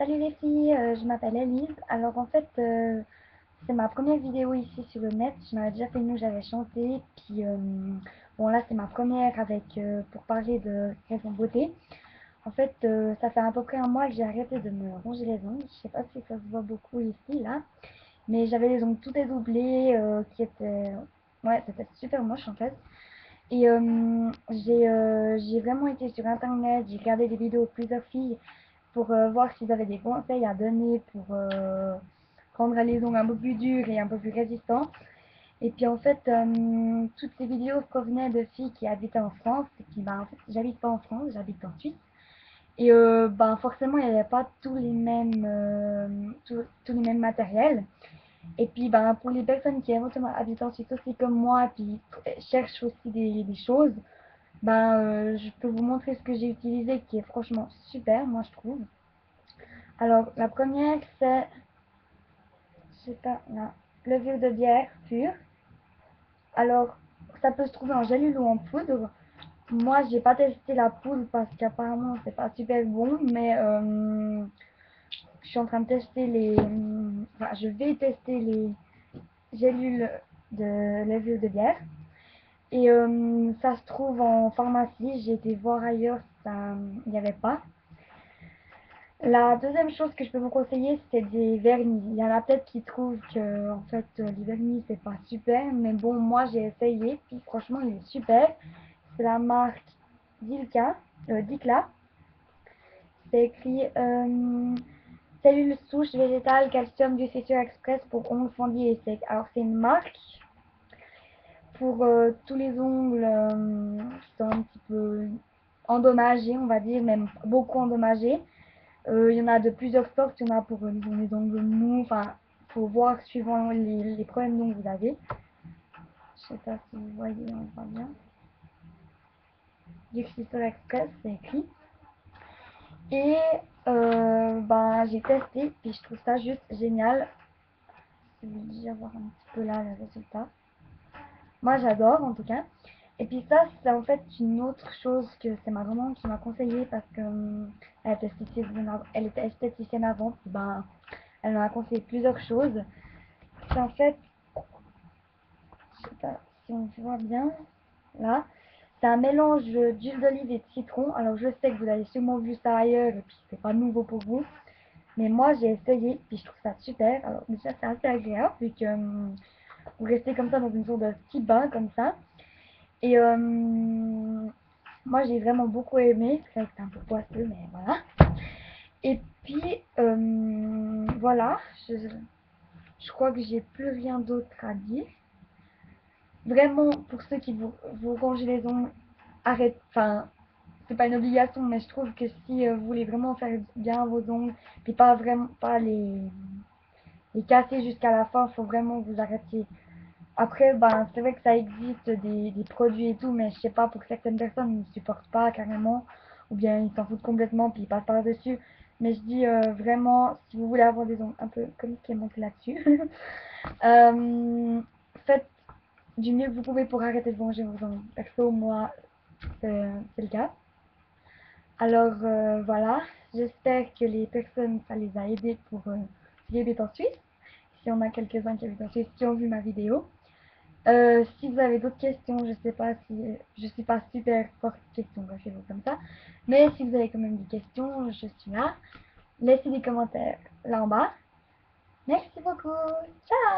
Salut les filles, je m'appelle Elise. Alors en fait, c'est ma première vidéo ici sur le net. Je avais déjà fait une où j'avais chanté. Puis bon là c'est ma première avec pour parler de raison beauté. En fait, ça fait à peu près un mois que j'ai arrêté de me ronger les ongles. Je sais pas si ça se voit beaucoup ici là, mais j'avais les ongles tout dédoublés qui étaient, ouais, c'était super moche en fait. Et j'ai vraiment été sur internet, j'ai regardé des vidéos de plusieurs filles pour voir s'ils avaient des conseils à donner pour rendre les ongles un peu plus durs et un peu plus résistants. Et puis en fait, toutes ces vidéos provenaient de filles qui habitaient en France. Et puis ben, en fait, j'habite pas en France, j'habite en Suisse. Et ben, forcément, il n'y avait pas tous les mêmes matériels. Et puis ben, pour les personnes qui éventuellement habitent en Suisse aussi comme moi, puis cherchent aussi des choses, ben, je peux vous montrer ce que j'ai utilisé qui est franchement super, moi je trouve. Alors, la première, c'est, je sais pas, la levure de bière pure. Alors, ça peut se trouver en gélule ou en poudre. Moi, j'ai pas testé la poudre parce qu'apparemment, c'est pas super bon, mais je suis en train de tester enfin, je vais tester les gélules de levure de bière. Et ça se trouve en pharmacie. J'ai été voir ailleurs, il n'y avait pas. La deuxième chose que je peux vous conseiller, c'est des vernis. Il y en a peut-être qui trouvent que en fait les vernis c'est pas super, mais bon moi j'ai essayé, puis franchement il est super. C'est la marque Dicla. C'est écrit cellules souches végétales, calcium du Future Express pour ongles fendus et secs. Alors c'est une marque pour tous les ongles qui sont un petit peu endommagés, on va dire, même beaucoup endommagés. Il y en a de plusieurs sortes, il y en a pour les ongles mous, enfin, faut voir suivant les problèmes dont vous avez. Je sais pas si vous voyez, on voit bien. Du Crystal Express, c'est écrit. Et ben, j'ai testé, puis je trouve ça juste génial. Je vais déjà voir un petit peu là le résultat. Moi, j'adore en tout cas. Et puis ça, c'est en fait une autre chose que c'est ma maman qui m'a conseillé parce que elle était esthéticienne avant, puis ben, elle m'a conseillé plusieurs choses. C'est en fait, je sais pas si on voit bien, là, c'est un mélange d'huile d'olive et de citron. Alors je sais que vous avez sûrement vu ça ailleurs et puis c'est pas nouveau pour vous. Mais moi j'ai essayé puis je trouve ça super. Alors déjà c'est assez agréable vu que vous restez comme ça dans une sorte de petit bain comme ça. Et moi j'ai vraiment beaucoup aimé. C'est vrai que c'est un peu poisseux mais voilà. Et puis voilà, je crois que j'ai plus rien d'autre à dire. Vraiment, pour ceux qui vous rongez les ongles, arrête. Enfin, c'est pas une obligation, mais je trouve que si vous voulez vraiment faire bien vos ongles, puis pas vraiment pas les casser jusqu'à la fin, faut vraiment vous arrêter. Après, ben, c'est vrai que ça existe des produits et tout, mais je sais pas, pour certaines personnes, ils ne supportent pas carrément, ou bien ils s'en foutent complètement, puis ils passent par-dessus. Mais je dis vraiment, si vous voulez avoir des ongles un peu comme ce qui est monté là-dessus, faites du mieux que vous pouvez pour arrêter de manger vos ongles. Perso, moi, c'est le cas. Alors voilà, j'espère que les personnes, ça les a aidés pour qui habitent en Suisse. Si on a quelques-uns qui habitent en Suisse, qui ont vu ma vidéo. Si vous avez d'autres questions, je sais pas si je suis pas super forte question, bref, comme ça. Mais si vous avez quand même des questions, je suis là. Laissez des commentaires là en bas. Merci beaucoup. Ciao!